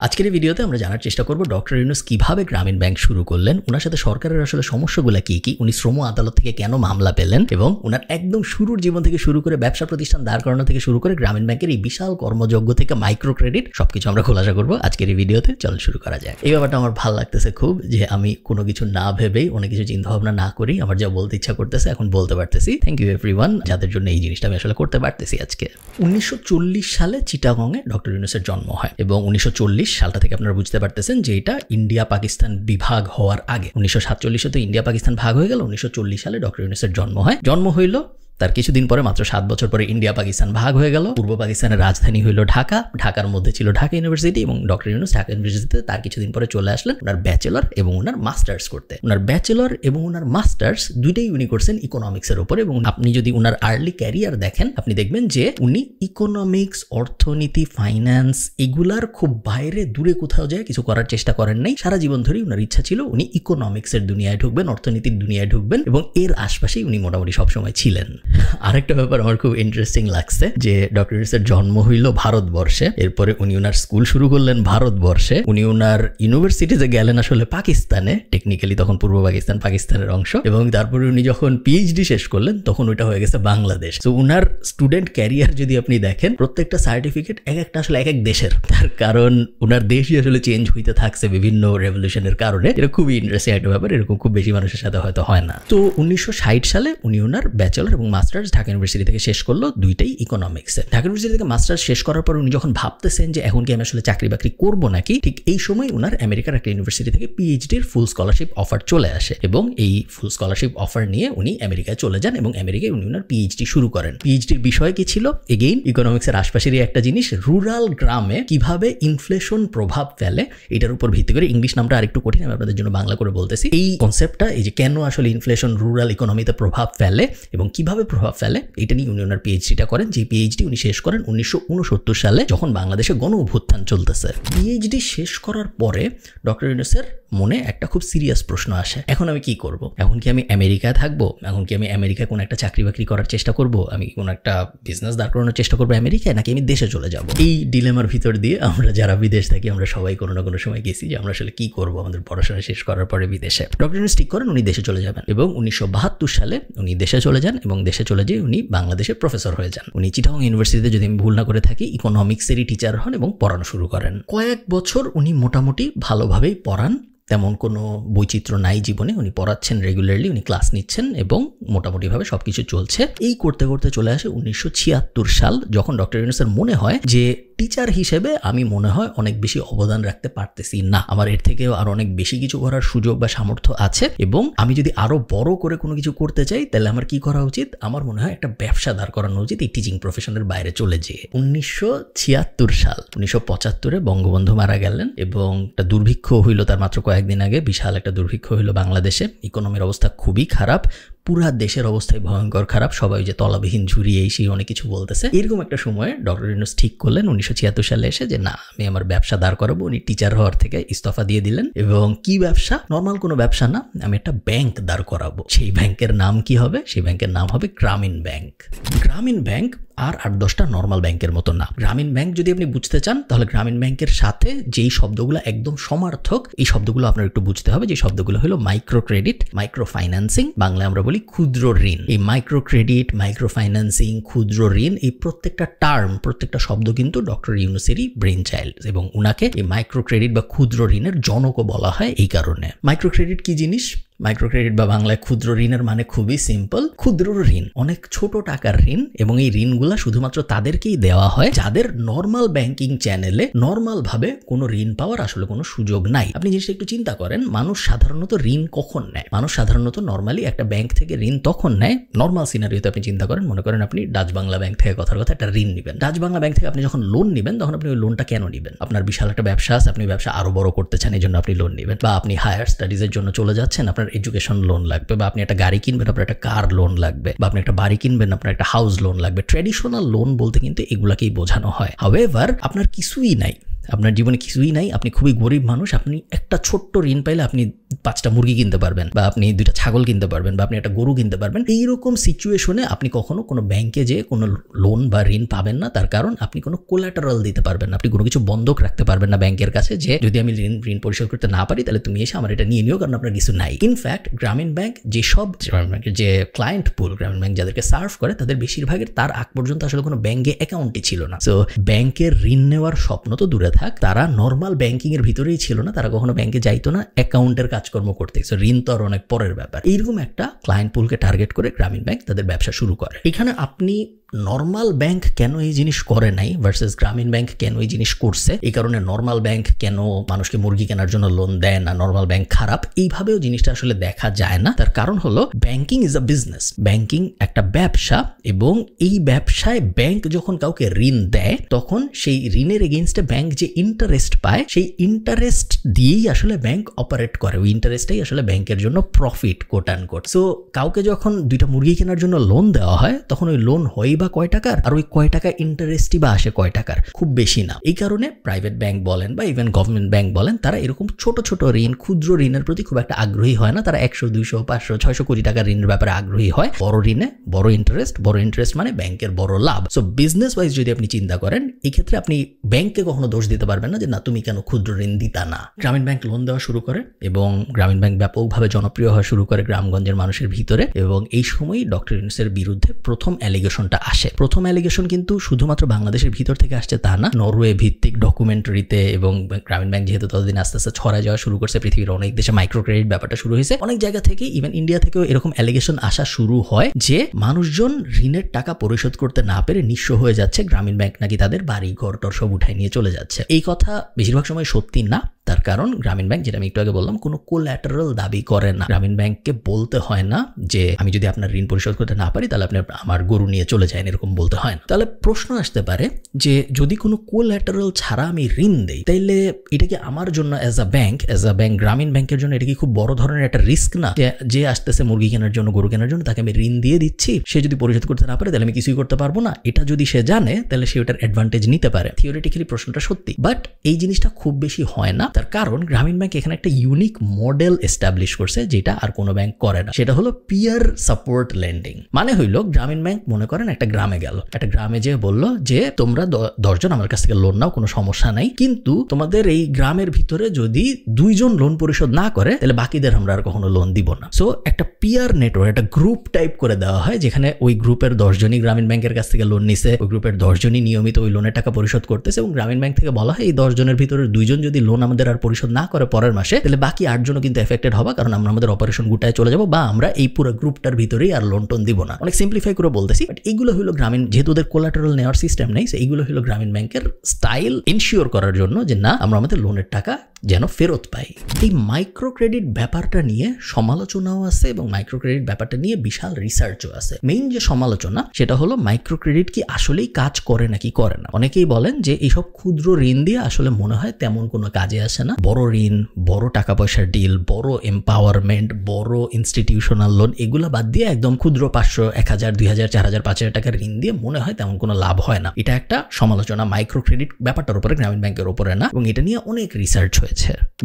আজকের এই ভিডিওতে আমরা জানার চেষ্টা করব ডক্টর ইউনূস কিভাবে গ্রামীণ ব্যাংক শুরু করলেন, ওনার সাথে সরকারের আসলে সমস্যাগুলো কি কি, উনি শ্রম আদালত থেকে কেন মামলা পেলেন এবং ওনার একদম শুরুর জীবন থেকে শুরু করে ব্যবসা প্রতিষ্ঠান দাঁড় করানো থেকে শুরু করে গ্রামীণ ব্যাংকের এই বিশাল কর্মযজ্ঞ থেকে মাইক্রো ক্রেডিট সবকিছু আমরা খোলাসা করব আজকের এই ভিডিওতে। চল শুরু করা যায়। এই ব্যাপারটা আমার ভালো লাগতেছে খুব, যে আমি কোনো কিছু না ভেবেই অনেক কিছু চিন্তা ভাবনা না করেই আমার যা বলতে ইচ্ছা করতেছে এখন বলতে পারতেছি। থ্যাংক ইউ এভরিওয়ান যাদের জন্য এই জিনিসটা আমি আসলে করতে পারতেছি। আজকে 1940 সালে চিটাগংয়ে ডক্টর ইউনূসের জন্ম হয় এবং 1940 সালটা থেকে আপনারা বুঝতে পারতেছেন যে এটা ইন্ডিয়া পাকিস্তান বিভাগ হওয়ার আগে। 1947-এ তো ইন্ডিয়া পাকিস্তান ভাগ হয়ে গেল, 1940 সালে ডক্টর ইউনূসের জন্ম হয়। জন্ম হইল তার কিছুদিন পরে, মাত্র 7 বছর পরে ইন্ডিয়া পাকিস্তান ভাগ হয়ে গেল। পূর্ব পাকিস্তানের রাজধানী হইল ঢাকা, ঢাকার মধ্যে ছিল ঢাকা ইউনিভার্সিটি এবং ডক্টর ইউনূস ঢাকা ইউনিভার্সিটিতে তার কিছুদিন পরে চলে আসলেন ওনার ব্যাচেলর এবং ওনার মাস্টার্স করতে। ওনার ব্যাচেলর এবং ওনার মাস্টার্স দুইটাই উনি করছেন ইকোনমিক্সের উপরে। এবং আপনি যদি ওনার আর্লি ক্যারিয়ার দেখেন আপনি দেখবেন যে উনি ইকোনমিক্স, অর্থনীতি, ফাইন্যান্স এগুলার খুব বাইরে দূরে কোথাও যায় কিছু করার চেষ্টা করেন নাই। সারা জীবন ধরেই ওনার ইচ্ছা ছিল উনি ইকোনমিক্সের দুনিয়ায় ঢুকবেন, অর্থনীতির দুনিয়ায় ঢুকবেন এবং এর আশপাশেই উনি মোটামুটি সবসময় ছিলেন। আরেকটা ব্যাপার আমার খুব ইন্টারেস্টিং লাগছে যে ডক্টর ইউনূসের জন্ম হইল ভারতবর্ষে, এরপরে উনি ওনার স্কুল শুরু করলেন ভারতবর্ষে, উনি ওনার ইউনিভার্সিটিতে গেলেন আসলে পাকিস্তানে, টেকনিক্যালি তখন পূর্ব পাকিস্তান পাকিস্তানের অংশ, এবং তারপরে উনি যখন পিএইচডি শেষ করলেন তখন ওইটা হয়ে গেছে বাংলাদেশ। তো উনার স্টুডেন্ট ক্যারিয়ার যদি আপনি দেখেন প্রত্যেকটা সার্টিফিকেট এক একটা আসলে এক এক দেশের, তার কারণ ওনার দেশই আসলে চেঞ্জ হইতে থাকছে বিভিন্ন রেভলিউশনের কারণে। এটা খুবই ইন্টারেস্টিং একটা ব্যাপার, এরকম খুব বেশি মানুষের সাথে হয়তো হয় না। তো 1960 সালে উনি ওনার ব্যাচেলর এবং মাস্টার্স ঢাকা ইউনিভার্সিটি থেকে শেষ করলো, দুইটাই ইকোনমিক্সে। ঢাকা ইউনিভার্সিটি থেকে মাস্টার্স শেষ করার পর উনি যখন ভাবতেছেন যে এখন কি আমি আসলে চাকরি বাকরি করবো নাকি, ঠিক এই সময় ওনার আমেরিকার একটা ইউনিভার্সিটি থেকে পিএইচডির ফুল স্কলারশিপ অফার চলে আসে এবং এই ফুল স্কলারশিপ অফার নিয়ে উনি আমেরিকায় চলে যান এবং আমেরিকায় উনি ওনার পিএইচডি শুরু করেন। পিএইচডির বিষয় কি ছিল? এগেইন ইকোনমিক্সের আশপাশেরই একটা জিনিস, রুরাল গ্রামে কিভাবে ইনফ্লেশন প্রভাব ফেলে, এটার উপর ভিত্তি করে। ইংলিশ নামটা আরেকটু কঠিন, আমি আপনাদের জন্য বাংলা করে বলতেছি। এই কনসেপ্টটা, এই যে কেন আসলে ইনফ্লেশন রুরাল ইকোনমিতে প্রভাব ফেলে এবং কিভাবে প্রভাব ফেলে, এটা নিয়ে উনি ওনার পিএইচডিটা করেন। যে পিএইচডি উনি শেষ করেন 1969 সালে, যখন বাংলাদেশে গণ অভ্যুত্থান চলতেছে। পিএইচডি শেষ করার পরে ডক্টর ইউনূসের মনে একটা খুব সিরিয়াস প্রশ্ন আসে, এখন আমি কি করব? এখন কি আমি আমেরিকায় থাকবো? এখন কি আমি আমেরিকায় কোনো একটা চাকরি বাকরি করার চেষ্টা করব? আমি কোনো একটা বিজনেস দাঁড় করানোর চেষ্টা করবো আমেরিকায়, নাকি আমি দেশে চলে যাব? এই ডিলেমার ভিতর দিয়ে আমরা যারা বিদেশ থাকি আমরা সবাই কোনো না কোনো সময় গেছি যে আমরা আসলে কি করব আমাদের পড়াশোনা শেষ করার পরে বিদেশে। ডক্টর ইউনূস ঠিক করেন উনি দেশে চলে যাবেন এবং 1972 সালে উনি দেশে চলে যান এবং দেশে চলে যেয়ে উনি বাংলাদেশের প্রফেসর হয়ে যান। উনি চিটাগং ইউনিভার্সিটিতে, যদি আমি ভুল না করে থাকি, ইকোনমিক্সেরই টিচার হন এবং পড়ানো শুরু করেন। কয়েক বছর উনি মোটামুটি ভালোভাবেই পড়ান, তেমন কোনো বৈচিত্র্য নাই জীবনে, উনি পড়াচ্ছেন রেগুলারলি, উনি ক্লাস নিচ্ছেন এবং মোটামুটিভাবে সবকিছু চলছে। এই করতে করতে চলে আসে 1976 সাল, যখন ডক্টর ইউনূসের মনে হয় যে টিচার হিসেবে আমি মনে হয় অনেক বেশি অবদান রাখতে পারতেছি না, আমার এর থেকেও আরো অনেক বেশি কিছু করার সুযোগ বা সামর্থ্য আছে এবং আমি যদি আরো বড় করে কোনো কিছু করতে চাই তাহলে আমার কি করা উচিত? আমার মনে হয় একটা ব্যবসা দাঁড় করানো উচিত এই টিচিং প্রফেশনের বাইরে চলে যেয়ে। 1976 সাল, 1975-এ বঙ্গবন্ধু মারা গেলেন এবং একটা দুর্ভিক্ষ হইল তার মাত্র কয়েকদিন আগে, বিশাল একটা দুর্ভিক্ষ হইল বাংলাদেশে। ইকোনমির অবস্থা খুবই খারাপ, পুরা দেশের অবস্থায় ভয়ঙ্কর খারাপ, সবাই যে তলাবিহীন ঝুড়ি এই সেই অনেক কিছু বলতেছে। এরকম একটা সময়ে ডক্টর ইউনূস ঠিক করলেন 1976 সালে এসে যে না, আমি আমার ব্যবসা দাঁড় করাবো। উনি টিচার হওয়ার থেকে ইস্তফা দিয়ে দিলেন এবং কি ব্যবসা? নর্মাল কোনো ব্যবসা না, আমি একটা ব্যাংক দাঁড় করাবো। সেই ব্যাংকের নাম কি হবে? সেই ব্যাংকের নাম হবে গ্রামীণ ব্যাংক। গ্রামীণ ব্যাংক আর 8-10টা নর্মাল ব্যাংকের মতো না। গ্রামীণ ব্যাংক যদি আপনি বুঝতে চান তাহলে গ্রামীণ ব্যাংকের সাথে যেই শব্দগুলো একদম সমার্থক, এই শব্দগুলো আপনার একটু বুঝতে হবে। যে শব্দগুলো হলো মাইক্রো ক্রেডিট, মাইক্রো ফাইন্যান্সিং, বাংলায় আমরা বলি ক্ষুদ্র ঋণ। এই মাইক্রো ক্রেডিট, মাইক্রো ফাইন্যান্সিং, ক্ষুদ্র ঋণ, এই প্রত্যেকটা টার্ম, প্রত্যেকটা শব্দ কিন্তু ডক্টর ইউনূসেরই ব্রেন চাইল্ড এবং উনাকে এই মাইক্রো ক্রেডিট বা ক্ষুদ্র ঋণের জনকও বলা হয় এই কারণে। মাইক্রো ক্রেডিট কি জিনিস? মাইক্রো ক্রেডিট বা বাংলায় ক্ষুদ্র ঋণের মানে খুবই সিম্পল। ক্ষুদ্র ঋণ, অনেক ছোট টাকার ঋণ, এবং এই ঋণগুলা শুধুমাত্র তাদেরকেই দেওয়া হয় যাদের নর্মাল ব্যাংকিং চ্যানেলে নর্মাল ভাবে কোনো ঋণ পাওয়ার আসলে কোনো সুযোগ নাই। আপনি জিনিসটা একটু চিন্তা করেন, মানুষ সাধারণত ঋণ কখন নেয়? মানুষ সাধারণত নর্মালি একটা ব্যাংক থেকে ঋণ তখন নেয়, নর্মাল সিনারিওতে আপনি চিন্তা করেন, মনে করেন আপনি ডাচ বাংলা ব্যাংক থেকে কথার কথা একটা ঋণ নেবেন। ডাচ বাংলা ব্যাংক থেকে আপনি যখন লোন নেবেন তখন আপনি ওই লোনটা কেন নেবেন? আপনার বিশাল একটা ব্যবসা আছে, আপনি ব্যবসা আরো বড় করতে চান, এই জন্য আপনি লোন নেবেন, বা আপনি হায়ার স্টাডিজের জন্য চলে যাচ্ছেন, আপনার এডুকেশন লোন লাগবে, বা আপনি একটা গাড়ি কিনবেন, আপনার একটা কার লোন লাগবে, বা আপনি একটা বাড়ি কিনবেন, আপনার একটা হাউস লোন লাগবে। ট্র্যাডিশনাল লোন বলতে কিন্তু এগুলাকেই বোঝানো হয়। হাউএভার আপনার কিছুই নাই, আপনার জীবনে কিছুই নাই, আপনি খুবই গরিব মানুষ, আপনি একটা ছোট্ট ঋণ পাইলে আপনি 5টা মুরগি কিনতে পারবেন, বা আপনি 2টা ছাগল কিনতে পারবেন, বা আপনি একটা গরু কিনতে পারবেন। এইরকম সিচুয়েশনে আপনি কখনো কোনো ব্যাংকে যেয়ে কোনো লোন বা ঋণ পাবেন না, তার কারণ আপনি কোনো কোলাটারাল দিতে পারবেন না, আপনি কোনো কিছু বন্ধক রাখতে পারবেন না ব্যাংকের কাছে যে যদি আমি ঋণ পরিশোধ করতে না পারি তাহলে তুমি এসে আমার এটা নিয়ে নিও, কারণ আপনার কিছু নাই। ইনফ্যাক্ট গ্রামীণ ব্যাংক যেসব যে ক্লায়েন্ট পুল গ্রামীণ ব্যাংক যাদেরকে সার্ভ করে তাদের বেশিরভাগের তার আগ পর্যন্ত আসলে কোনো ব্যাংকে অ্যাকাউন্টই ছিল না। সো ব্যাংকের ঋণ নেওয়ার স্বপ্ন তো দূরে থাক, তারা নর্মাল ব্যাংকিং এর ভিতরেই ছিল না, তারা কখনো ব্যাংকে যাইতো না অ্যাকাউন্টের কাজকর্ম করতে। সো ঋণ তো আর অনেক পরের ব্যাপার। এইরকম একটা ক্লায়েন্ট পুলকে টার্গেট করে গ্রামীণ ব্যাংক তাদের ব্যবসা শুরু করে। এখানে আপনি নর্মাল ব্যাংক কেন এই জিনিস করে নাই ভার্সেস গ্রামীণ ব্যাংক কেন এই জিনিস করছে, এই কারণে নর্মাল ব্যাংক কেন মানুষকে মুরগি কেনার জন্য লোন দেয় না, নর্মাল ব্যাংক খারাপ, এইভাবেও জিনিসটা আসলে দেখা যায় না। তার কারণ হলো banking is a business, banking একটা ব্যবসা, এবং এই ব্যবসায় ব্যাংক যখন কাউকে ঋণ দেয় তখন সেই ঋণের এগেইনস্টে ব্যাংক যে ইন্টারেস্ট পায় সেই ইন্টারেস্ট দিয়েই আসলে ব্যাংক অপারেট করে, ওই ইন্টারেস্টটাই আসলে ব্যাংকের জন্য profit quote and quote. So কাউকে যখন 2টা মুরগি কেনার জন্য লোন দেওয়া হয় তখন ওই লোন হয় বা কয় টাকার, আর ওই কয় টাকা ইন্টারেস্টই বা আসে কয় টাকার, খুব বেশি না। এই কারণে প্রাইভেট ব্যাংক বলেন বা ইভেন গভর্নমেন্ট ব্যাংক বলেন, তারা এরকম ছোট ছোট ঋণ, ক্ষুদ্র ঋণের প্রতি খুব একটা আগ্রহী হয় না। তারা 100, 200, 500, 600 কোটি টাকার ঋণের ব্যাপারে আগ্রহী হয়। বড় ঋণে বড় ইন্টারেস্ট মানে ব্যাংকের বড় লাভ। সো বিজনেস ওয়াইজ যদি আপনি চিন্তা করেন, এই ক্ষেত্রে আপনি ব্যাংককে কখনো দোষ দিতে পারবেন না যে না তুমি কেন ক্ষুদ্র ঋণ দিতা না। গ্রামীণ ব্যাংক লোন দেওয়া শুরু করে এবং গ্রামীণ ব্যাংক ব্যাপকভাবে জনপ্রিয় হওয়া শুরু করে গ্রামগঞ্জের মানুষের ভিতরে, এবং এই সময়ই ডক্টর ইউনূসের বিরুদ্ধে প্রথম অ্যালিগেশনটা আসে। প্রথম অ্যালিগেশন কিন্তু শুধুমাত্র বাংলাদেশের ভিতর থেকে আসছে তা না, নরওয়ে ভিত্তিক ডকুমেন্টারিতে, এবং গ্রামীণ ব্যাংক যেহেতু ততদিন আস্তে আস্তে ছড়ায় যাওয়া শুরু করছে, পৃথিবীর অনেক দেশে মাইক্রো ক্রেডিট ব্যাপারটা শুরু হয়েছে, অনেক জায়গা থেকে ইভেন ইন্ডিয়া থেকেও এরকম অ্যালিগেশন আসা শুরু হয় যে মানুষজন ঋণের টাকা পরিশোধ করতে না পেরে নিঃস্ব হয়ে যাচ্ছে, গ্রামীণ ব্যাংক নাকি তাদের বাড়ি ঘর টর সব উঠাই নিয়ে চলে যাচ্ছে। এই কথা বেশিরভাগ সময় সত্যি না, তার কারণ গ্রামীণ ব্যাংক, যেটা আমি একটু আগে বললাম, কোনো কোল্যাটারাল দাবি করে না। গ্রামীণ ব্যাংককে বলতে হয় না যে আমি যদি আপনার ঋণ পরিশোধ করতে না পারি তাহলে আপনি আমার গরু নিয়ে চলে যান, এরকম বলতে হয় না। তাহলে প্রশ্ন আসতে পারে যে যদি কোনো কোল্যাটারাল ছাড়া আমি ঋণ দেই তাইলে এটা কি আমার জন্য অ্যাজ আ ব্যাংক গ্রামীণ ব্যাংকের জন্য এটা কি খুব বড় ধরনের একটা রিস্ক না? যে আসতেছে মুরগি কেনার জন্য, গরু কেনার জন্য, তাকে আমি ঋণ দিয়ে দিচ্ছি, সে যদি পরিশোধ করতে না পারে তাহলে আমি কিছুই করতে পারবো না, এটা যদি সে জানে তাহলে সে ওটার অ্যাডভান্টেজ নিতে পারে। থিওরিটিক্যালি প্রশ্নটা সত্যি, বাট এই জিনিসটা খুব বেশি হয় না। তার কারণ গ্রামীণ ব্যাংক এখানে একটা ইউনিক মডেল এস্টাবলিশ করছে যেটা আর কোনো ব্যাংক করে না, সেটা হলো পিয়ার সাপোর্ট লেন্ডিং। মানে হইলো গ্রামীণ ব্যাংক মনে করেন একটা গ্রামে গেল, একটা গ্রামে যে বললো যে তোমরা 10 জন আমার কাছ থেকে লোন নাও, কোনো সমস্যা নাই, কিন্তু তোমাদের এই গ্রামের ভিতরে যদি 2 জন লোন পরিশোধ না করে তাহলে বাকিদের আমরা আর কখনো লোন দিব না। সো একটা পিয়ার নেটওয়ার্ক, একটা গ্রুপ টাইপ করে দেওয়া হয় যেখানে ওই গ্রুপের 10 জনই গ্রামীণ ব্যাংকের কাছ থেকে লোন নিছে, ওই গ্রুপের 10 জনই নিয়মিত ওই লোনের টাকা পরিশোধ করতেছে, এবং গ্রামীণ ব্যাংক থেকে বলা হয় এই 10 জনের ভিতরে 2 জন যদি লোন আমাদের আর পরিশোধ না করে পরের মাসে তাহলে বাকি 8 জনও কিন্তু এফেক্টেড হবে, কারণ আমরা আমাদের অপারেশন গুটায় চলে যাব, বা আমরা এই পুরো গ্রুপটার ভিতরেই আর লোন টোন দিব না। অনেক সিম্পলিফাই করে বলতেছি, বাট এইগুলো হলো গ্রামীণ, যেহেতু ওদের কোলাটারাল নেওয়ার সিস্টেম নেই, এইগুলো হলো গ্রামীণ ব্যাংকের স্টাইল ইনশিওর করার জন্য যে না আমরা আমাদের লোনের টাকা যেন ফেরত পাই। এই মাইক্রো ক্রেডিট ব্যাপারটা নিয়ে সমালোচনাও আছে এবং মাইক্রো ক্রেডিট ব্যাপারটা নিয়ে বিশাল রিসার্চও আছে। মেইন যে সমালোচনা সেটা হলো মাইক্রো ক্রেডিট কি আসলেই কাজ করে নাকি করে না। অনেকেই বলেন যে এইসব ক্ষুদ্র ঋণ দিয়ে আসলে মনে হয় তেমন কোনো কাজে আসে না, বড় ঋণ, বড় টাকা পয়সার ডিল, বড় এম্পাওয়ারমেন্ট, বড় ইনস্টিটিউশনাল লোন, এগুলো বাদ দিয়ে একদম ক্ষুদ্র 500, 1000, 2000, 4000, 5000 টাকার ঋণ দিয়ে মনে হয় তেমন কোনো লাভ হয় না। এটা একটা সমালোচনা মাইক্রো ক্রেডিট ব্যাপারটার উপরে, গ্রামীণ ব্যাংকের উপরে না, এবং এটা নিয়ে অনেক রিসার্চ হয়েছে।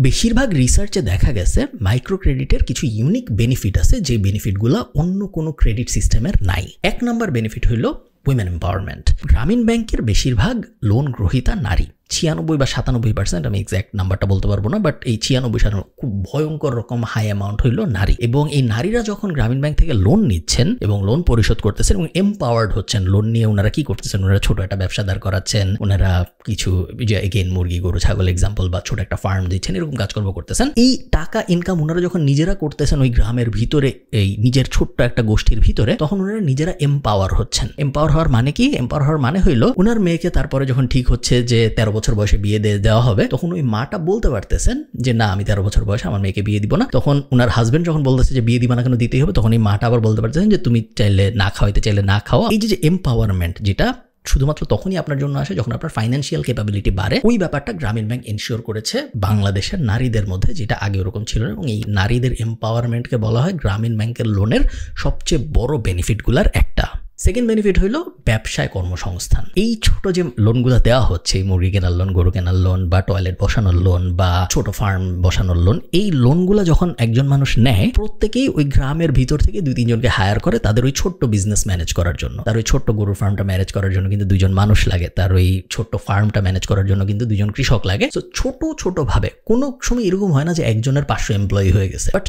বেশিরভাগ রিসার্চে দেখা গেছে মাইক্রো ক্রেডিটের কিছু ইউনিক বেনিফিট আছে যে বেনিফিটগুলো অন্য কোনো ক্রেডিট সিস্টেমের নাই। 1 নম্বর বেনিফিট হইল উইমেন এম্পাওয়ারমেন্ট। গ্রামীণ ব্যাংকের বেশিরভাগ লোন গ্রহীতা নারী, 96 বা 97%, আমি এক্স্যাক্ট নাম্বারটা বলতে পারবো না, বাট এই 96 খুব ভয়ঙ্কর রকম হাই অ্যামাউন্ট হইল নারী। এবং এই নারীরা যখন গ্রামীণ ব্যাংক থেকে লোন নিচ্ছেন এবং লোন পরিশোধ করতেছেন এবং এম্পাওয়ার্ড হচ্ছেন, লোন নিয়ে ওনারা কি করতেছেন, ওনারা ছোট একটা ব্যবসা দাঁড় করাচ্ছেন, ওনারা কিছু যে এগেইন মুরগি, গরু, ছাগল এক্সাম্পল, বা ছোট একটা ফার্ম দিচ্ছেন, এরকম কাজকর্ম করতেছেন। এই টাকা ইনকাম ওনারা যখন নিজেরা করতেছেন ওই গ্রামের ভিতরে, এই নিজের ছোট্ট একটা গোষ্ঠীর ভিতরে, তখন ওনারা নিজেরা এম্পাওয়ার হচ্ছেন। এম্পাওয়ার হওয়ার মানে কি? এম্পাওয়ার হওয়ার মানে হইল ওনার মেয়েকে তারপরে যখন ঠিক হচ্ছে যে 13 বছর বয়সে বিয়ে দেওয়া হবে, তখন ওই মাটা বলতে পারতেছেন যে না আমি 13 বছর বয়সে আমার মেয়েকে বিয়ে দিব না। তখন ওনার হাজবেন্ড যখন বলতেছে যে বিয়ে দিবা না কেন, দিতেই হবে, তখন এই মাটা আবার বলতে পারতেছেন যে তুমি চাইলে না খাওয়াইতে চাইলে না খাওয়া। এই যে এম্পাওয়ারমেন্ট, যেটা শুধুমাত্র তখনই আপনার জন্য আসে যখন আপনার ফাইন্যান্সিয়াল ক্যাপাবিলিটি বাড়ে, ওই ব্যাপারটা গ্রামীণ ব্যাংক এনশিওর করেছে বাংলাদেশের নারীদের মধ্যে, যেটা আগে ওরকম ছিল না। এবং এই নারীদের এম্পাওয়ারমেন্টকে বলা হয় গ্রামীণ ব্যাংকের লোনের সবচেয়ে বড় বেনিফিটগুলোর একটা। সেকেন্ড বেনিফিট হইলো ব্যবসায় কর্মসংস্থান। এই ছোট যে লোনগুলো দেওয়া হচ্ছে, মুরগি কেনার লোন, গরু কেনার লোন, বা টয়লেট বসানোর লোন, বা ছোট ফার্ম বসানোর লোন, এই লোনগুলো যখন একজন মানুষ নেয়, প্রত্যেকেই ওই গ্রামের ভিতর থেকে 2-3 জনকে হায়ার করে তাদের ওই ছোট্ট বিজনেস ম্যানেজ করার জন্য। তার ওই ছোট্ট গরুর ফার্মটা ম্যানেজ করার জন্য কিন্তু 2 জন মানুষ লাগে, তার ওই ছোট্ট ফার্মটা ম্যানেজ করার জন্য কিন্তু 2 জন কৃষক লাগে। তো ছোট ভাবে কোনো সময় এরকম হয় না যে একজনের 500 এমপ্লয়ি হয়ে গেছে, বাট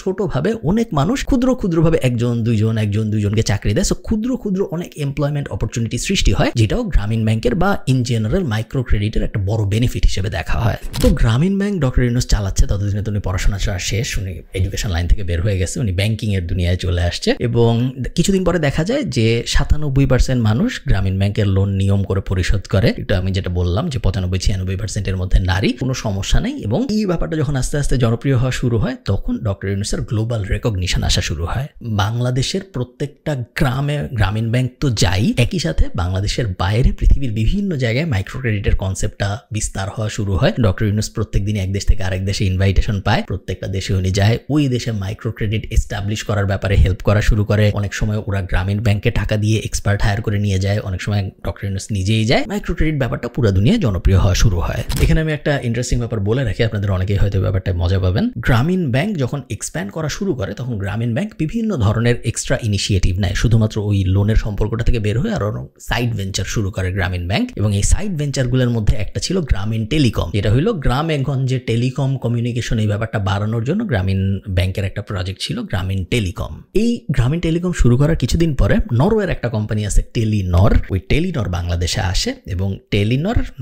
ছোট ভাবে অনেক মানুষ ক্ষুদ্র ভাবে একজন দুইজনকে চাকরি দেয়। সো ক্ষুদ্র অনেক এমপ্লয়মেন্ট অপরচুনিটি সৃষ্টি হয়, যেটাও গ্রামীণ ব্যাংকের বা ইন জেনারেল মাইক্রো ক্রেডিটের একটা বড় বেনিফিট হিসেবে দেখা হয়। তো গ্রামীণ ব্যাংক ডক্টর ইউনূস চালাচ্ছে, ততদিনে তো উনি পড়াশোনা শেষ, উনি এডুকেশন লাইন থেকে বের হয়ে গেছে, উনি ব্যাংকিং এর দুনিয়ায় চলে আসছে। এবং কিছুদিন পরে দেখা যায় যে 97% মানুষ গ্রামীণ ব্যাংকের লোন নিয়ম করে পরিশোধ করে। এটা আমি যেটা বললাম যে 95-96% এর মধ্যে নারী, কোনো সমস্যা নেই। এবং এই ব্যাপারটা যখন আস্তে আস্তে জনপ্রিয় হওয়া শুরু হয়, তখন ডক্টর ইউনূসের গ্লোবাল রেকগনিশন আসা শুরু হয়। বাংলাদেশের প্রত্যেকটা গ্রামে গ্রামীণ ব্যাংক তো যাই, একই সাথে বাংলাদেশের বাইরে পৃথিবীর বিভিন্ন জায়গায় মাইক্রো ক্রেডিটের কনসেপ্টটা বিস্তার হওয়া শুরু হয়। ডক্টর ইউনূস প্রত্যেকদিন এক দেশ থেকে আরেক দেশে ইনভাইটেশন পায়, প্রত্যেকটা দেশে উনি যায়, ওই দেশে মাইক্রো ক্রেডিট এস্টাবলিশ করার ব্যাপারে হেল্প করা শুরু করে। অনেক সময় ওরা গ্রামীণ ব্যাংকে টাকা দিয়ে এক্সপার্ট হায়ার করে নিয়ে যায়, অনেক সময় ডক্টর ইউনূস নিজেই যায়। মাইক্রো ক্রেডিট ব্যাপারটা পুরো দুনিয়ায় জনপ্রিয় হওয়া শুরু হয়। এখানে আমি একটা ইন্টারেস্টিং ব্যাপার বলে রাখি, আপনাদের অনেকেই হয়তো ব্যাপারটা মজা পাবেন। গ্রামীণ ব্যাংক যখন এক্সপ্যান্ড করা শুরু করে, তখন গ্রামীণ ব্যাংক বিভিন্ন ধরনের এক্সট্রা ইনিশিয়েটিভ নেয়, শুধুমাত্র ওই লোনের সম্পর্কটা থেকে বের হয়ে আরো সাইড ভেঞ্চার শুরু করে গ্রামীণ ব্যাংক। এবং এই সাইড ভেঞ্চারগুলোর মধ্যে একটা ছিল গ্রামীণ টেলিকম, যেটা হলো গ্রামে গঞ্জে টেলিকম কমিউনিকেশন, এই ব্যাপারটা বাড়ানোর জন্য গ্রামীণ ব্যাংকের একটা প্রজেক্ট ছিল গ্রামীণ টেলিকম। এই গ্রামীণ টেলিকম শুরু করার কিছুদিন পরে নরওয়ের একটা কোম্পানি আছে টেলিনর, ওই টেলিনর বাংলাদেশে আসে, এবং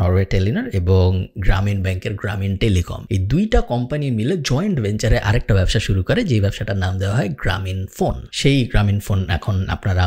নরওয়ে টেলিনর এবং গ্রামীণ ব্যাংকের গ্রামীণ টেলিকম, এই দুইটা কোম্পানি মিলে জয়েন্ট ভেঞ্চারে আরেকটা ব্যবসা শুরু করে, যে ব্যবসাটার নাম দেওয়া হয় গ্রামীণ ফোন। সেই গ্রামীণ ফোন এখন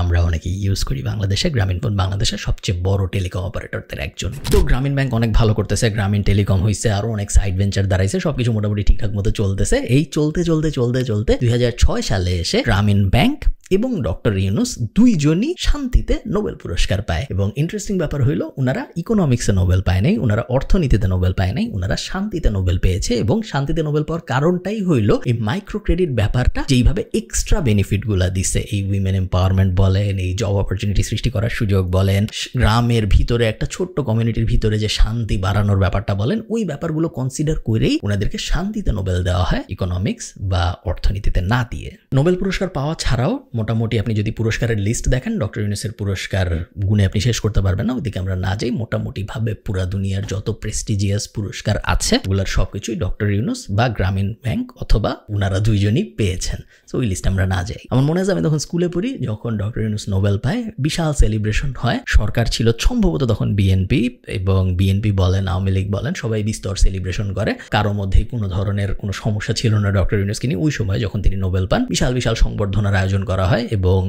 আমরা অনেকে ইউজ করি বাংলাদেশে। গ্রামীণ ফোন বাংলাদেশের সবচেয়ে বড় টেলিকম অপারেটরদের একজন। তো গ্রামীণ ব্যাংক অনেক ভালো করতেছে, গ্রামীণ টেলিকম হইছে, আরো অনেক সাইড ভেঞ্চার দাঁড়াইছে, সবকিছু মোটামুটি ঠিকঠাক মতো চলতেছে। এই চলতে 2006 সালে এসে গ্রামীণ ব্যাংক এবং ডক্টর ইউনূস দুইজনই শান্তিতে নোবেল পুরস্কার পায়। এবং ইন্টারেস্টিং ব্যাপার হইল, ওনারা ইকোনমিক্সে নোবেল পায় নাই, ওনারা অর্থনীতিতে নোবেল পায় নাই, ওনারা শান্তিতে নোবেল পেয়েছে। এবং শান্তিতে নোবেল পাওয়ার কারণটাই হইল এই মাইক্রো ক্রেডিট ব্যাপারটা যেইভাবে এক্সট্রা বেনিফিট গুলা দিছে, এই উইমেন এম্পাওয়ারমেন্ট বলেন, এই জব অপরচুনিটি সৃষ্টি করার সুযোগ বলেন, গ্রামের ভিতরে একটা ছোট্ট কমিউনিটির ভিতরে যে শান্তি বাড়ানোর ব্যাপারটা বলেন, ওই ব্যাপারগুলো কনসিডার করেই ওনাদেরকে শান্তিতে নোবেল দেওয়া হয়, ইকোনমিক্স বা অর্থনীতিতে না দিয়ে। নোবেল পুরস্কার পাওয়া ছাড়াও মোটামুটি আপনি যদি পুরস্কারের লিস্ট দেখেন, ডক্টর ইউনূসের পুরস্কার গুণে আপনি শেষ করতে পারবেন না, ওইদিকে আমরা না যাই। মোটামুটি ভাবে পুরা দুনিয়ার যত প্রেস্টিজিয়াস পুরস্কার আছে, ওগুলোর সবকিছুই ডক্টর ইউনূস বা গ্রামীণ ব্যাংক অথবা ওনারা দুইজনই পেয়েছেন। সো ওই লিস্টে আমরা না যাই। আমার মনে আছে আমি তখন স্কুলে পড়ি, যখন ডক্টর ইউনূস নোবেল পায়, বিশাল সেলিব্রেশন হয়। সরকার ছিল সম্ভবত তখন বিএনপি, এবং বিএনপি বলেন, আওয়ামী লীগ বলেন, সবাই বিস্তর সেলিব্রেশন করে। কারো মধ্যেই কোনো ধরনের কোনো সমস্যা ছিল না ডক্টর ইউনূসকে নিয়ে। ওই সময় যখন তিনি নোবেল পান, বিশাল সংবর্ধনার আয়োজন করা হয়, এবং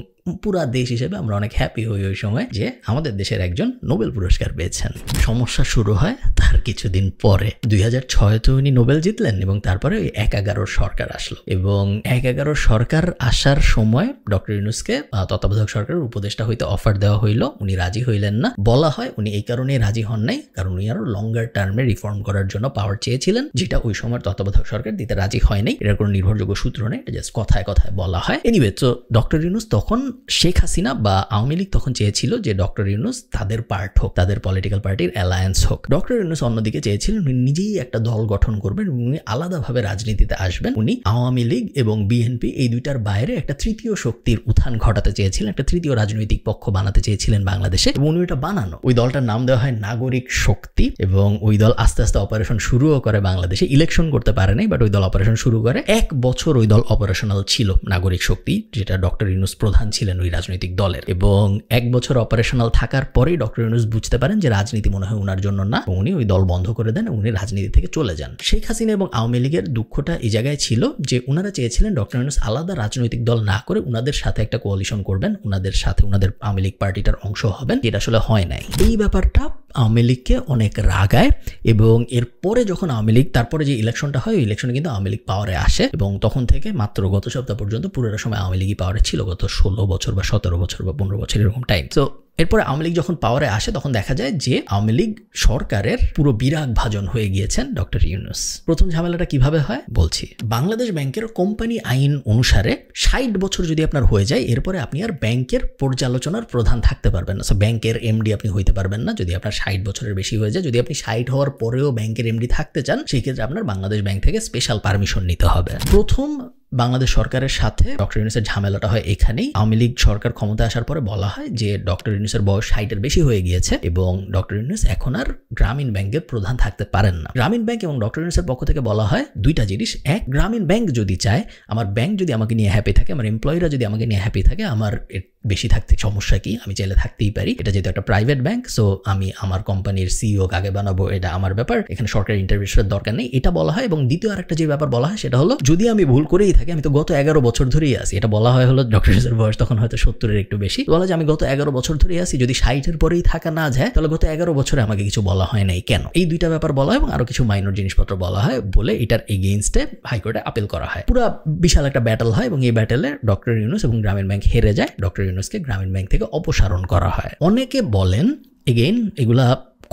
পুরা দেশ হিসেবে আমরা অনেক হ্যাপি হই ওই সময় যে আমাদের দেশের একজন নোবেল পুরস্কার পেয়েছেন। সমস্যা শুরু হয় তার কিছুদিন পরে, 2006-তে উনি নোবেল জিতলেন, এবং তারপরে ওই 1-11 সরকার আসলো। এবং 1-11 সরকার আসার সময় ডক্টর ইউনূসকে তত্ত্বাবধায়ক সরকারের উপদেষ্টা হইতে অফার দেওয়া হইল, উনি রাজি হইলেন না। বলা হয় উনি এই কারণেই রাজি হন নাই, কারণ উনি আরো লঙ্গার টার্মে রিফর্ম করার জন্য পাওয়ার চেয়েছিলেন, যেটা ওই সময় তত্ত্বাবধায়ক সরকার দিতে রাজি হয় নাই। এটার কোনো নির্ভরযোগ্য সূত্র নেই, এটা জাস্ট কথায় বলা হয়। এনিওয়ে, তো ডক্টর ইউনূস তখন, শেখ হাসিনা বা আওয়ামী লীগ তখন চেয়েছিল যে ডক্টর ইউনূস তাদের পার্ট হোক, তাদের পলিটিক্যাল পার্টির অ্যালায়েন্স হোক। ডক্টর ইউনূস অন্যদিকে চেয়েছিলেন উনি নিজেই একটা দল গঠন করবেন, উনি আলাদাভাবে রাজনীতিতে আসবেন। উনি আওয়ামী লীগ এবং বিএনপি এই দুইটার বাইরে একটা তৃতীয় শক্তির উত্থান ঘটাতে চেয়েছিলেন, একটা তৃতীয় রাজনৈতিক পক্ষ বানাতে চেয়েছিলেন বাংলাদেশে, এবং উনি এটা বানানো। ওই দলটার নাম দেওয়া হয় নাগরিক শক্তি, এবং ওই দল আস্তে আস্তে অপারেশন শুরুও করে বাংলাদেশে। ইলেকশন করতে পারে নাই, বাট ওই দল অপারেশন শুরু করে। 1 বছর ওই দল অপারেশনাল ছিল, নাগরিক শক্তি, যেটা ডক্টর ইউনূস প্রধান ছিলেন ওই রাজনৈতিক দলের। এবং 1 বছর অপারেশনাল থাকার পরেই ডক্টর ইউনূস বুঝতে পারেন যে রাজনীতি মনে হয় ওনার জন্য না, উনি ওই দল বন্ধ করে দেন, উনি রাজনীতি থেকে চলে যান। শেখ হাসিনা এবং আওয়ামী লীগের দুঃখটা এই জায়গায় ছিল যে ওনারা চেয়েছিলেন ডক্টর ইউনূস আলাদা রাজনৈতিক দল না করে ওনাদের সাথে একটা কোয়ালিশন করবেন, ওনাদের সাথে ওনাদের আওয়ামী লীগ পার্টিটার অংশ হবেন, যেটা আসলে হয় নাই। এই ব্যাপারটা আওয়ামী লীগকে অনেক রাগায়, এবং এরপরে যখন আওয়ামী লীগ, তারপরে যে ইলেকশনটা হয়, ওই ইলেকশনে কিন্তু আওয়ামী লীগ পাওয়ারে আসে, এবং তখন থেকে মাত্র গত সপ্তাহ পর্যন্ত পুরোটা সময় আওয়ামী লীগই পাওয়ারে ছিল, গত 16 বছর বা 17 বছর বা 15 বছর এরকম টাইম। তো এরপরে আওয়ামী লীগ যখন পাওয়ারে আসে তখন দেখা যায় যে আওয়ামী লীগ সরকারের পুরো বিরাগ ভাজন হয়ে গিয়েছেন ডক্টর ইউনূস। প্রথম ঝামেলাটা কিভাবে হয় বলছি। বাংলাদেশ ব্যাংকের কোম্পানি আইন অনুসারে 60 বছর যদি আপনার হয়ে যায় এরপরে আপনি আর ব্যাংকের পর্যালোচনার প্রধান থাকতে পারবেন না। ব্যাংকের এমডি আপনি হইতে পারবেন না যদি আপনার 60 বছরের বেশি হয়ে যায়। যদি আপনি 60 হওয়ার পরেও ব্যাংকের এমডি থাকতে চান সেই ক্ষেত্রে আপনার বাংলাদেশ ব্যাংক থেকে স্পেশাল পারমিশন নিতে হবে। প্রথম বাংলাদেশ সরকারের সাথে ডক্টর ইউনূসের ঝামেলাটা হয় এখানেই। আওয়ামী লীগ সরকার ক্ষমতায় আসার পরে বলা হয় যে ডক্টর ইউনূসের বয়স 60-এর বেশি হয়ে গিয়েছে এবং ডক্টর ইউনূস এখন আর গ্রামীণ ব্যাংকের প্রধান থাকতে পারেন না। গ্রামীণ ব্যাংক এবং ডক্টর ইউনূসের পক্ষ থেকে বলা হয় দুইটা জিনিস। এক, গ্রামীণ ব্যাংক যদি চায়, আমার ব্যাংক যদি আমাকে নিয়ে হ্যাপি থাকে, আমার এমপ্লয়িরা যদি আমাকে নিয়ে হ্যাপি থাকে, আমার বেশি থাকতে সমস্যা কি, আমি চাইলে থাকতেই পারি। এটা যেহেতু একটা প্রাইভেট ব্যাংক, সো আমি আমার কোম্পানির সিইও কাকে বানাবো এটা আমার ব্যাপার, এখানে সরকারি ইন্টারভেনশনের দরকার নেই, এটা বলা হয়। এবং দ্বিতীয় আরেকটা যে ব্যাপার বলা হয় সেটা হলো যদি আমি ভুল করেই থাকি, আমি তো গত 11 বছর ধরেই আছি, এটা বলা হয় হলো ডক্টর ইউনূসের বয়স তখন হয়তো 70-এর একটু বেশি, বলা যায় আমি গত 11 বছর ধরেই আছি, যদি 60-এর পরেই থাকা না যায় তাহলে গত 11 বছরে আমাকে কিছু বলা হয় নাই কেন। এই দুইটা ব্যাপার বলা হয় এবং আরো কিছু মাইনর জিনিসপত্র বলা হয় বলে এটার এগেইনস্টে হাইকোর্টে আপিল করা হয়। পুরো বিশাল একটা ব্যাটল হয় এবং এই ব্যাটলে ডক্টর ইউনূস এবং গ্রামীণ ব্যাংক হেরে যায়। ডক্টর ইউনূসকে গ্রামীণ ব্যাংক থেকে অপসারণ করা হয়। অনেকে বলেন, এগেইন এগুলা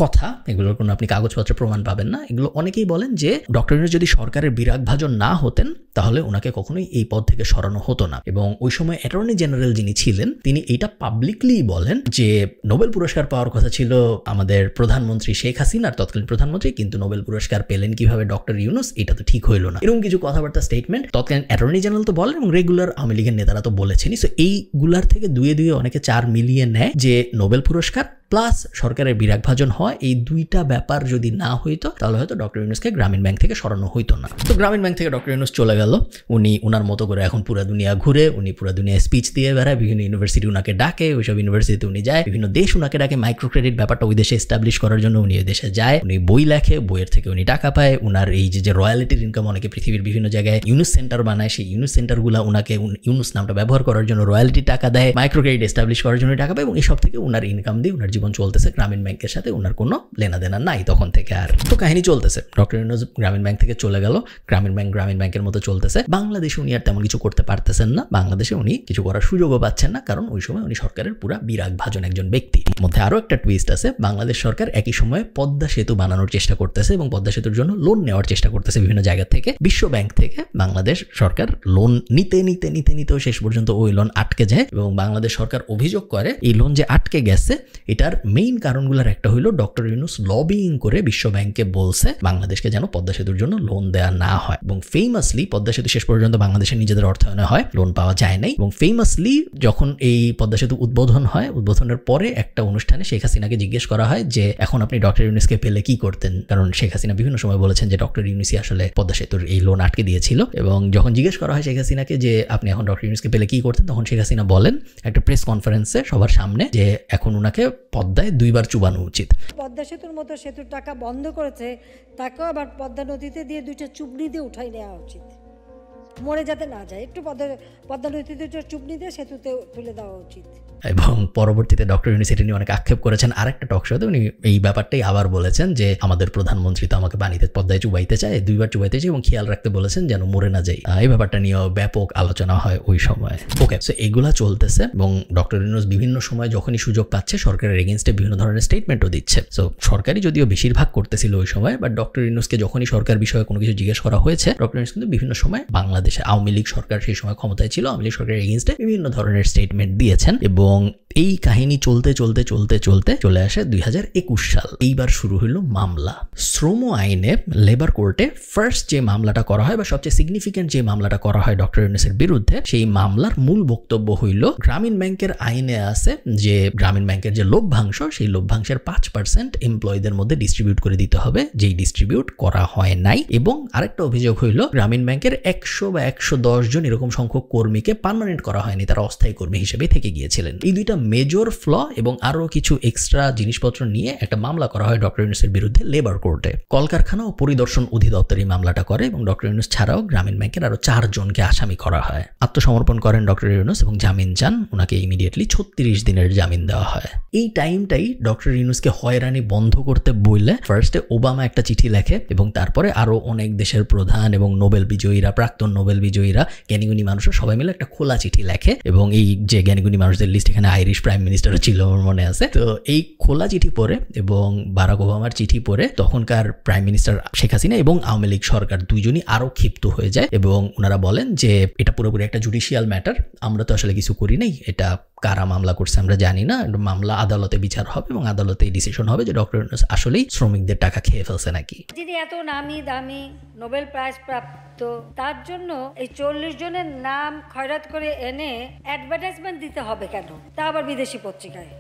কথা, এগুলোর কোনো আপনি কাগজপত্রে প্রমাণ পাবেন না, এগুলো অনেকেই বলেন যে ডক্টর ইউনূস যদি সরকারের বিরাগ ভাজন না হতেন তাহলে ওনাকে কখনোই এই পদ থেকে সরানো হতো না। এবং ওই সময় অ্যাটর্নি জেনারেল যিনি ছিলেন তিনি এইটা পাবলিকলি বলেন যে নোবেল পুরস্কার পাওয়ার কথা ছিল আমাদের প্রধানমন্ত্রী শেখ হাসিনার, তৎকালীন প্রধানমন্ত্রী, কিন্তু নোবেল পুরস্কার পেলেন কিভাবে ডক্টর ইউনূস, এটা তো ঠিক হইল না। এরকম কিছু কথাবার্তা স্টেটমেন্ট তৎকালীন অ্যাটর্নি জেনারেল তো বলেন এবং রেগুলার আওয়ামী লীগের নেতারা তো বলেছেনই। সো এইগুলার থেকে দুয়ে অনেকে 4 মিলিয়ে নেয় যে নোবেল পুরস্কার প্লাস সরকারের বিরাগ ভাজন হয়, এই দুইটা ব্যাপার যদি না হইতো তাহলে হয়তো ডক্টর ইউনূসকে গ্রামীণ ব্যাংক থেকে সরানো হইতো না। তো গ্রামীণ ব্যাংক থেকে ডক্টর ইউনূস চলে গেল, উনি ওনার মতো করে এখন পুরো দুনিয়া ঘুরে, উনি পুরো দুনিয়ায় স্পিচ দিয়ে বেড়ায়, বিভিন্ন ইউনিভার্সিটি উনাকে ডাকে, ওইসব ইউনিভার্সিটিতে উনি যায়, বিভিন্ন দেশ উনাকে ডাকে মাইক্রো ক্রেডিট ব্যাপারটা ওই দেশে এস্টাবলিশ করার জন্য উনি ওই দেশে যায়, উনি বই লেখে, বইয়ের থেকে উনি টাকা পায়, উনার এই যে রয়্যালিটির ইনকাম অনেকে পৃথিবীর বিভিন্ন জায়গায় ইউনূস সেন্টার বানায়, সেই ইউনূস সেন্টারগুলো উনাকে ইউনূস নামটা ব্যবহার করার জন্য রয়্যালিটি টাকা দেয়, মাইক্রো ক্রেডিট এস্টাবলিশ করার জন্য টাকা পায় এবং এসব থেকে উনার ইনকাম দিয়ে উনার জীবন চলতেছে। গ্রামীণ ব্যাংকের সাথে উনার কোনো লেনাদেনা নাই তখন থেকে আর। তো কাহিনী চলতেছে, ডক্টর ইউনূস গ্রামীণ ব্যাংক থেকে চলে গেল, গ্রামীণ ব্যাংকের মতো চলতেছে। বাংলাদেশে উনি আর তেমন কিছু করতে পারতেছেন না, বাংলাদেশে উনি কিছু করার সুযোগও পাচ্ছেন না, কারণ ওই সময় উনি সরকারের পুরা বিরাগ ভাজন একজন ব্যক্তি। মধ্যে আরো একটা টুইস্ট আছে, বাংলাদেশ সরকার একই সময়ে পদ্মা সেতু বানানোর চেষ্টা করতেছে এবং পদ্মা সেতুর জন্য লোন নেওয়ার চেষ্টা করতেছে বিভিন্ন জায়গা থেকে। বিশ্ব ব্যাংক থেকে বাংলাদেশ সরকার লোন নিতেও শেষ পর্যন্ত ওই লোন আটকে যায় এবং বাংলাদেশ সরকার অভিযোগ করে এই লোন যে আটকে গেছে এটার মেইন কারণগুলোর একটা হইলো ডক্টর ইউনূস লবিং করে বিশ্ব ব্যাংকে বলছে বাংলাদেশকে যেন পদ্মা সেতুর জন্য লোন দেওয়া না হয় এবং ফেমাসলি পদ্মা সেতু শেষ পর্যন্ত বাংলাদেশের নিজেদের অর্থায়নে হয়, লোন পাওয়া যায় নাই। এবং ফেমাসলি যখন এই পদ্মা সেতু উদ্বোধন হয়, উদ্বোধনের পরে একটা অনুষ্ঠানে শেখ হাসিনাকে জিজ্ঞেস করা হয় যে এখন আপনি ডক্টর ইউনূসকে পেলে কি করতেন, কারণ শেখ হাসিনা বিভিন্ন সময় বলেছেন যে ডক্টর ইউনূসই আসলে পদ্মা সেতুর এই লোন আটকে দিয়েছিল। এবং যখন জিজ্ঞেস করা হয় শেখ হাসিনাকে যে আপনি এখন ডক্টর ইউনূসকে পেলে কি করতেন, তখন শেখ হাসিনা বলেন একটা প্রেস কনফারেন্সে সবার সামনে যে এখন উনাকে পদ্মায় 2 বার চুবানো উচিত। পদ্মা সেতুর মতো সেতুর টাকা বন্ধ করেছে, তাকেও আবার পদ্মা নদীতে দিয়ে 2টা চুবনি দিয়ে উঠাই নেওয়া উচিত, মরে যাতে না যায়, একটু পদ্মা নদীতে 2টা চুবনি দিয়ে সেতুতে তুলে দেওয়া উচিত। এবং পরবর্তীতে ডক্টর ইউনূস এটা নিয়ে অনেক আক্ষেপ করেছেন। আরেকটা টক শোতে উনি এই ব্যাপারটাই আবার বলেছেন যে আমাদের প্রধানমন্ত্রী তো আমাকে পানিতে পদ্মায় চুবাইতে চায়, 2 বার চুবাইতে চায় এবং খেয়াল রাখতে বলেছেন যেন মরে না যাই। এই ব্যাপারটা নিয়েও ব্যাপক আলোচনা হয় ওই সময়। ওকে, সো এগুলা চলতেছে এবং ডক্টর ইউনূস বিভিন্ন সময় যখনই সুযোগ পাচ্ছে সরকারের এগেইনস্টে বিভিন্ন ধরনের স্টেটমেন্টও দিচ্ছে। সো সরকারি যদিও বেশিরভাগ করতেছিল ওই সময়, বাট ডক্টর ইউনূসকে যখনই সরকার বিষয়ে কোনো কিছু জিজ্ঞেস করা হয়েছে ডক্টর ইউনূস কিন্তু বিভিন্ন সময় বাংলাদেশে আওয়ামী লীগ সরকার সেই সময় ক্ষমতায় ছিল, আওয়ামী লীগ সরকারের এগেইনস্টে বিভিন্ন ধরনের স্টেটমেন্ট দিয়েছেন। এবং এই কাহিনী চলতে চলে আসে 2021 সাল। এইবার শুরু হলো মামলা। শ্রম আইনে লেবার কোর্টে ফার্স্ট যে মামলাটা করা হয় বা সবচেয়ে সিগনিফিকেন্ট যে মামলাটা করা হয় ডক্টর ইউনূসের বিরুদ্ধে, সেই মামলার মূল বক্তব্য হইল গ্রামীণ ব্যাংকের আইনে আছে যে গ্রামীণ ব্যাংকের যে লভ্যাংশ, সেই লভ্যাংশের 5% এমপ্লয়ীদের মধ্যে ডিস্ট্রিবিউট করে দিতে হবে, যেই ডিস্ট্রিবিউট করা হয় নাই। এবং আরেকটা অভিযোগ হইল গ্রামীণ ব্যাংকের 100 বা 110 জন এরকম সংখ্যক কর্মীকে পার্মানেন্ট করা হয়নি, তারা অস্থায়ী কর্মী হিসেবে থেকে গিয়েছিলেন। এই দুইটা মেজর ফ্ল এবং আরো কিছু এক্সট্রা জিনিসপত্র নিয়ে একটা মামলা করা হয় ডক্টর ইউনূসের বিরুদ্ধে লেবার কোর্টে। কলকারখানা ও পরিদর্শন অধিদপ্তর এই মামলাটা করে এবং ডক্টর ইউনূস ছাড়াও গ্রামীণ ব্যাংকের আরো 4 জনকে আসামি করা হয়। আত্মসমর্পণ করেন ডক্টর ইউনূস এবং জামিন চান, ওনাকে ইমিডিয়েটলি 36 দিনের জামিন দেওয়া হয়। এই টাইমটাই ডক্টর ইউনূসকে হয়রানি বন্ধ করতে বললে ফার্স্টে ওবামা একটা চিঠি লেখে এবং তারপরে আরো অনেক দেশের প্রধান এবং নোবেল বিজয়ীরা, প্রাক্তন নোবেল বিজয়ীরা, জ্ঞানীগুণী মানুষরা সবাই মিলে একটা খোলা চিঠি লেখে। এবং এই যে জ্ঞানীগুণী মানুষদের লিস্ট, এখানে আইরিশ ব্রিটিশ প্রাইম মিনিস্টারও ছিল আমার মনে আছে। তো এই খোলা চিঠি পড়ে এবং বারাক ওবামার চিঠি পড়ে তখনকার প্রাইম মিনিস্টার শেখ হাসিনা এবং আওয়ামী লীগ সরকার দুইজনই আরো ক্ষিপ্ত হয়ে যায় এবং ওনারা বলেন যে এটা পুরোপুরি একটা জুডিশিয়াল ম্যাটার, আমরা তো আসলে কিছু করি নাই, এটা কারা মামলা করছে আমরা জানি না, মামলা আদালতে বিচার হবে এবং আদালতে ডিসিশন হবে যে ডক্টর ইউনূস আসলেই শ্রমিকদের টাকা খেয়ে ফেলছে নাকি। যিনি এত নামি দামি নোবেল প্রাইজ প্রাপ্ত, তার জন্য এই 40 জনের নাম খয়রাত করে এনে অ্যাডভার্টাইজমেন্ট দিতে হবে কেন, তা আবার বিদেশি পত্রিকায়?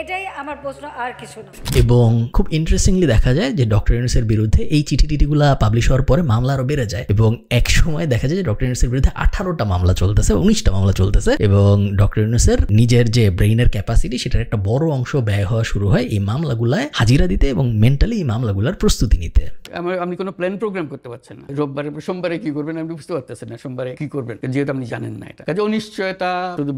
এটাই আমার প্রশ্ন, আর কিছু না। এবং খুব ইন্টারেস্টিংলি দেখা যায় যে ডক্টর ইউনূসের বিরুদ্ধে এই চিঠিগুলা পাবলিশ হওয়ার পরে মামলা আরো বেড়ে যায় এবং এক সময় দেখা যায় যে ডক্টর ইউনূসের বিরুদ্ধে 18টা মামলা চলতেছে, 19টা মামলা চলতেছে এবং ডক্টর ইউনূসের নিজের যে ব্রেইনের ক্যাপাসিটি সেটার একটা বড় অংশ ব্যয় হওয়া শুরু হয় এই মামলাগুলায় হাজিরা দিতে এবং মেন্টালি এই মামলাগুলার প্রস্তুতি নিতে। আপনি কোনো প্ল্যান প্রোগ্রাম করতে পারছেন না, রোববারে সোমবারে কি করবেন আপনি বুঝতে পারতেছেন না, সোমবারে কি করবেন যেহেতু আপনি জানেন না। এটা কাজে অনিশ্চয়তা শুধু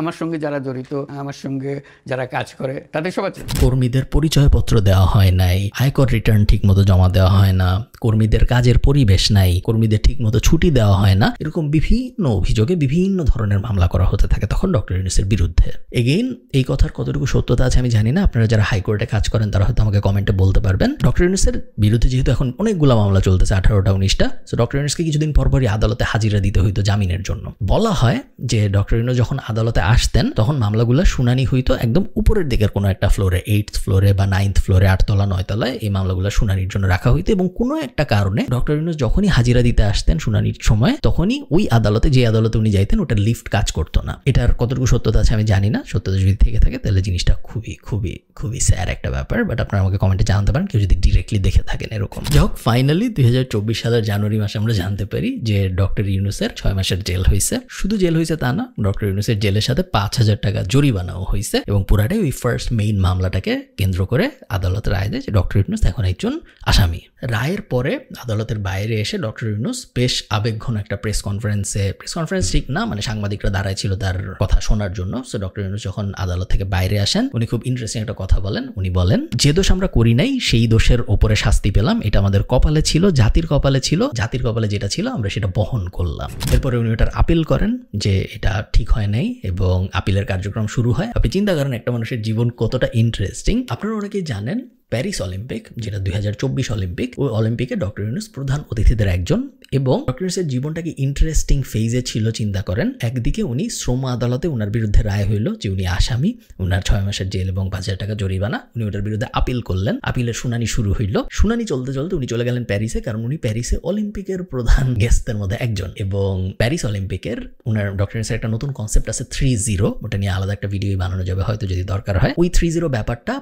আমার সঙ্গে যারা জড়িত, আমার সঙ্গে যারা কাজ করে তাদের সবার। কর্মীদের পরিচয়পত্র দেওয়া হয় নাই, আয়কর রিটার্ন ঠিক মতো জমা দেওয়া হয় না, কর্মীদের কাজের পরিবেশ নাই, কর্মীদের ঠিক মতো ছুটি দেওয়া হয় না, এরকম বিভিন্ন অভিযোগে বিভিন্ন ধরনের মামলা করা হতে থাকে তখন ডক্টর ইউনূসের বিরুদ্ধে। এগেইন এই কথার কতটুকু সত্যতা আছে আমি জানি না, আপনারা যারা হাইকোর্টে কাজ করেন তারা হয়তো আমাকে কমেন্টে বলতে পারবেন। ডক্টর ইউনূসের বিরুদ্ধে যেহেতু এখন অনেকগুলো মামলা চলতেছে, 18টা 19টা, সো ডক্টর ইউনূসকে কিছুদিন পরপরই আদালতে হাজিরা দিতে হইতো জামিনের জন্য। বলা হয় যে ডক্টর ইউনূস যখন আদালতে আসতেন তখন মামলাগুলো শুনানি হইতো একদম উপরের দিকের কোনো একটা ফ্লোরে, 8th ফ্লোরে বা 9th ফ্লোরে, 8 তলা 9 তলায় এই মামলাগুলো শুনানির জন্য রাখা হইতো এবং কোনো একটা কারণে ডক্টর ইউনূস যখনই হাজিরা দিতে আসতেন শুনানির সময় তখনই ওই আদালতে, যে আদালতে উনি যাইতেন, ওটার লিফট কাজ করতো না। এটার কতটুকু সত্যতা আছে আমি জানি না, সত্যতা যদি থেকে থাকে তাহলে জিনিসটা খুবই খুবই খুবই স্যার একটা ব্যাপার, বাট আপনারা আমাকে কমেন্টে জানাতে পারেন কেউ যদি ডিরেক্টলি দেখে থাকেন এরকম। যাই হোক, ফাইনালি 2024 সালের জানুয়ারি মাসে আমরা জানতে পারি যে ডক্টর ইউনূসের 6 মাসের জেল হয়েছে। শুধু জেল হয়েছে তা না, ডক্টর ইউনূসের জেলের সাথে 5,000 টাকা জরিমানাও হয়েছে এবং পুরাটাই ওই ফার্স্ট মেইন মামলাটাকে কেন্দ্র করে আদালত রায় দেয় যে ডক্টর ইউনূস এখন একজন আসামি। রায়ের পরে আদালতের বাইরে এসে ডক্টর ইউনূস বেশ আবেগঘন একটা প্রেস কনফারেন্স ঠিক না, মানে সাংবাদিকরা দাঁড়ায় ছিল তার কথা শোনার জন্য। সো ডক্টর ইউনূস যখন আদালত থেকে বাইরে আসেন উনি খুব ইন্টারেস্টিং একটা কথা বলেন। উনি বলেন, যে দোষ আমরা করি নাই সেই দোষের ওপরে শাস্তি পেলাম, এটা আমাদের কপালে ছিল, জাতির কপালে ছিল, জাতির কপালে যেটা ছিল আমরা সেটা বহন করলাম। এরপরে উনি ওটার আপিল করেন যে এটা ঠিক হয় নাই এবং আপিলের কার্যক্রম শুরু হয়। আপনি চিন্তা করেন একটা মানুষের জীবন কতটা ইন্টারেস্টিং। আপনারা অনেকেই জানেন প্যারিস অলিম্পিক, যেটা 2024 অলিম্পিক, ওই অলিম্পিকে ডক্টর ইউনূস প্রধান অতিথিদের একজন এবং ডক্টর ইউনূসের জীবনটাকে ইন্টারেস্টিং ফেজে ছিল। চিন্তা করেন, একদিকে উনি শ্রম আদালতে ওনার বিরুদ্ধে রায় হইল যে উনি আসামি, ওনার 6 মাসের জেল এবং 5,000 টাকা জরিমানা, উনি ওটার বিরুদ্ধে আপিল করলেন। আপিলের শুনানি শুরু হইল। শুনানি চলতে চলতে উনি চলে গেলেন প্যারিসে, কারণ উনি প্যারিসে অলিম্পিকের প্রধান গেস্টদের মধ্যে একজন এবং প্যারিস অলিম্পিকের ওনার ডক্টর ইউনূসের একটা নতুন কনসেপ্ট আছে 3-0, ওটা নিয়ে আলাদা একটা ভিডিও বানানো যাবে হয়তো যদি দরকার হয়। ওই 3-0 ব্যাপারটা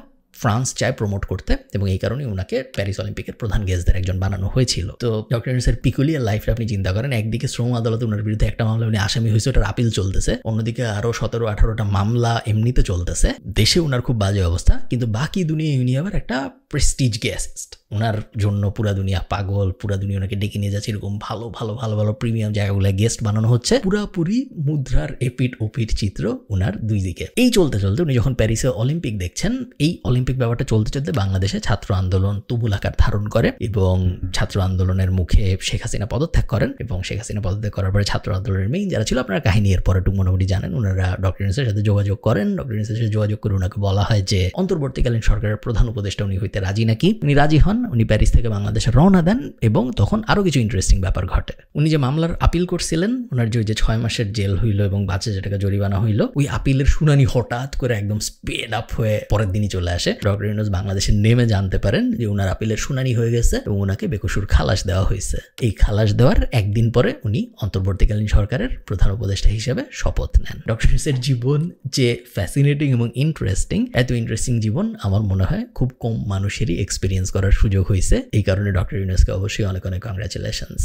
ফ্রান্স চায় প্রমোট করতে এবং এই কারণে ওনাকে প্যারিস অলিম্পিকের প্রধান গেস্টদের একজন বানানো হয়েছিল। তো ডক্টর ইউনূসের পিকুলিয়ার লাইফটা আপনি চিন্তা করেন, একদিকে শ্রম আদালতে ওনার বিরুদ্ধে একটা মামলা উনি আসামি হয়েছে, ওটার আপিল চলতেছে, অন্যদিকে আরো 17-18টা মামলা এমনিতে চলতেছে, দেশে ওনার খুব বাজে অবস্থা, কিন্তু বাকি দুনিয়া উনি আবার একটা প্রেস্টিজ গেস্ট, ওনার জন্য পুরা দুনিয়া পাগল, পুরা দুনিয়া ওনাকে ডেকে নিয়ে যাচ্ছে, এরকম ভালো ভালো ভালো ভালো প্রিমিয়াম জায়গাগুলো গেস্ট বানানো হচ্ছে, পুরাপুরি মুদ্রার এপিট ওপিট চিত্র ওনার দুই দিকে। এই চলতে চলতে উনি যখন প্যারিসে অলিম্পিক দেখছেন, এই অলিম্পিক ব্যাপারটা চলতে চলতে বাংলাদেশে ছাত্র আন্দোলন তুমুল আকার ধারণ করে এবং ছাত্র আন্দোলনের মুখে শেখ হাসিনা পদত্যাগ করেন এবং শেখ হাসিনা পদত্যাগ করার পরে ছাত্র আন্দোলনের মেইন যারা ছিল, আপনারা কাহিনী এর পরে টুক মোটামুটি জানেন, ওনারা ডক্টর ইউনূসের সাথে যোগাযোগ করেন। ডক্টর ইউনূসের সাথে যোগাযোগ করে ওনাকে বলা হয় যে অন্তর্বর্তীকালীন সরকারের প্রধান উপদেষ্টা উনি হইতে রাজি নাকি। উনি রাজি হন, উনি প্যারিস থেকে বাংলাদেশে রওনা দেন এবং তখন আরো কিছু ইন্টারেস্টিং ব্যাপার ঘটে। উনি যে মামলার আপিল করছিলেন, ওনার যে 6 মাসের জেল হইল এবং 5,000 টাকা জরিমানা হইল, ওই আপিলের শুনানি হঠাৎ করে একদম স্পিড আপ হয়ে পরের দিনই চলে আসে। ডক্টর ইউনূস বাংলাদেশে নেমে জানতে পারেন যে ওনার আপিলের শুনানি হয়ে গেছে এবং ওনাকে বেকসুর খালাস দেওয়া হয়েছে। এই খালাস দেওয়ার একদিন পরে উনি অন্তর্বর্তীকালীন সরকারের প্রধান উপদেষ্টা হিসেবে শপথ নেন। ডক্টর ইউনূসের জীবন যে ফ্যাসিনেটিং এবং ইন্টারেস্টিং, এত ইন্টারেস্টিং জীবন আমার মনে হয় খুব কম মানুষেরই এক্সপিরিয়েন্স করার সুযোগ হয়েছে। এই কারণে ডক্টর ইউনূসকে অবশ্যই অনেক অনেক কংগ্রাচুলেশনস।